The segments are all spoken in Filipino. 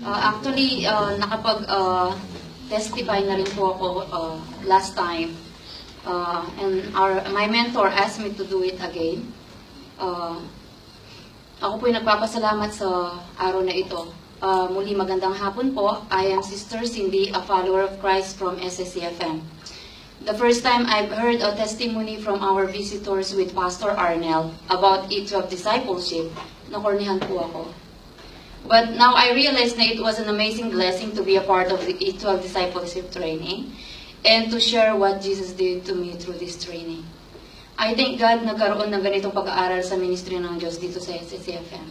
Nakapag-testify na rin po ako last time. And my mentor asked me to do it again. Ako po'y nagpapasalamat sa araw na ito. Muli magandang hapon po. I am Sister Cindy, a follower of Christ from SSCFM. The first time I've heard a testimony from our visitors with Pastor Arnel about E12 discipleship, nakornihan po ako. But now I realize na it was an amazing blessing to be a part of the E12 discipleship training and to share what Jesus did to me through this training. I thank God nagkaroon ng ganitong pag-aaral sa ministry ng Diyos dito sa SSCFM.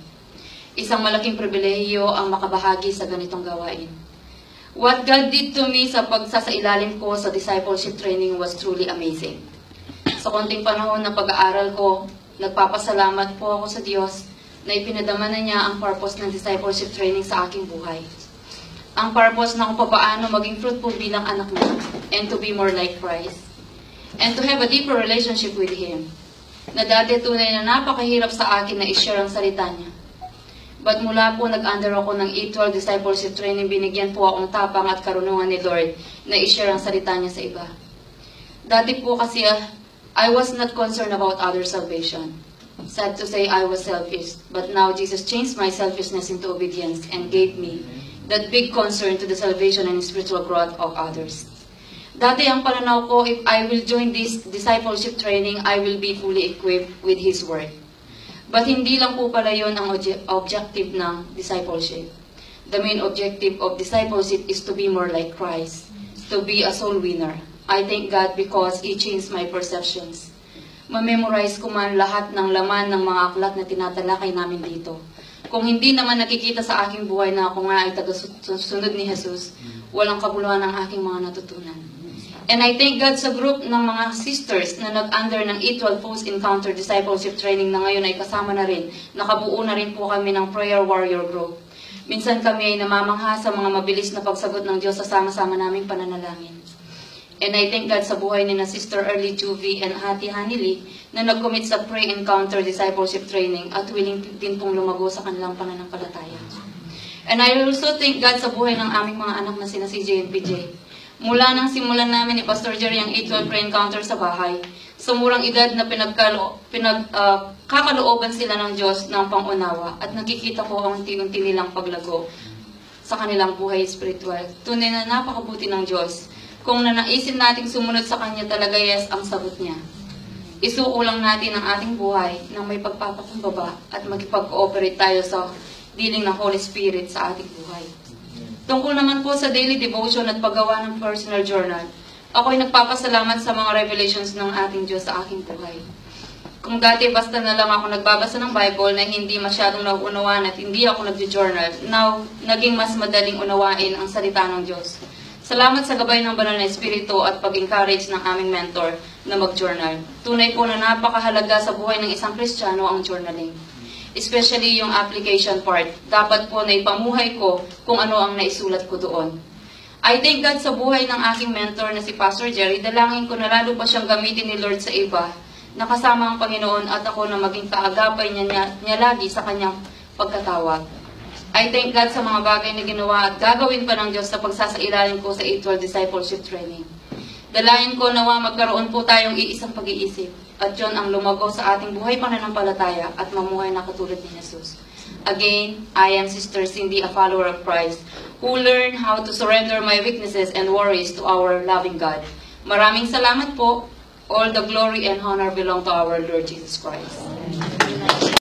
Isang malaking pribilehiyo ang makabahagi sa ganitong gawain. What God did to me sa pagsasailalim ko sa discipleship training was truly amazing. Sa konting panahon na pag-aaral ko, nagpapasalamat po ako sa Diyos na ipinadama na niya ang purpose ng discipleship training sa aking buhay. Ang purpose na kung paano maging fruitful bilang anak niya and to be more like Christ. And to have a deeper relationship with Him. Na dati tunay na napakahirap sa akin na i-share ang salita niya. But mula po nag-under ako ng E12 discipleship training, binigyan po akong tapang at karunungan ni Lord na i-share ang salita niya sa iba. Dati po kasi I was not concerned about other salvation. Sad to say, I was selfish. But now Jesus changed my selfishness into obedience and gave me that big concern to the salvation and spiritual growth of others. Dati ang pananaw ko, if I will join this discipleship training, I will be fully equipped with His Word. But hindi lang po pala yun ang objective ng discipleship. The main objective of discipleship is to be more like Christ, to be a soul winner. I thank God because He changed my perceptions. Ma-memorize ko man lahat ng laman ng mga aklat na tinatalakay namin dito. Kung hindi naman nakikita sa aking buhay na ako nga ay tagasunod ni Jesus, walang kabuluhan ang aking mga natutunan. And I thank God sa group ng mga sisters na nag-under ng E12 Post Encounter Discipleship Training na ngayon ay kasama na rin. Nakabuo na rin po kami ng Prayer Warrior Group. Minsan kami ay namamangha sa mga mabilis na pagsagot ng Diyos sa sama-sama naming pananalangin. And I thank God sa buhay ni na Sister Early Juvie and Ate Hanili na nag-commit sa Pray Encounter Discipleship Training at willing din pong lumago sa kanilang pananampalataya. And I also thank God sa buhay ng aming mga anak na sina CJ and PJ. Mula nang simulan namin ni Pastor Jerry ang E12 Pray Encounter sa bahay, sa murang edad na kakalooban sila ng Diyos ng pangunawa at nakikita ko ang unti-unti nilang paglago sa kanilang buhay spiritual. Tunay na napakabuti ng Diyos. Kung nanaisin nating sumunod sa Kanya talaga, yes, ang sagot niya. Isuko lang natin ang ating buhay ng may pagpapakumbaba at magkipag-cooperate tayo sa dealing ng Holy Spirit sa ating buhay. Tungkol naman po sa daily devotion at paggawa ng personal journal, ako'y nagpapasalamat sa mga revelations ng ating Diyos sa aking buhay. Kung dati basta na lang ako nagbabasa ng Bible na hindi masyadong nauunawaan at hindi ako nag-journal, now naging mas madaling unawain ang salita ng Diyos. Salamat sa gabay ng Banal na Espiritu at pag-encourage ng aming mentor na mag-journal. Tunay po na napakahalaga sa buhay ng isang Kristiyano ang journaling. Especially yung application part. Dapat po na ipamuhay ko kung ano ang naisulat ko doon. I thank God sa buhay ng aking mentor na si Pastor Jerry. Dalangin ko na lalo pa siyang gamitin ni Lord sa iba. Nakasama ang Panginoon at ako na maging kaagapay niya lagi sa kanyang pagkatawag. I thank God sa mga bagay na ginawa at gagawin pa ng Diyos sa pagsasailalim ko sa E12 Discipleship Training. Dalayan ko nawa magkaroon po tayong iisang pag-iisip at yun ang lumago sa ating buhay pananampalataya at mamuhay na katulad ni Jesus. Again, I am Sister Cindy, a follower of Christ, who learned how to surrender my weaknesses and worries to our loving God. Maraming salamat po. All the glory and honor belong to our Lord Jesus Christ.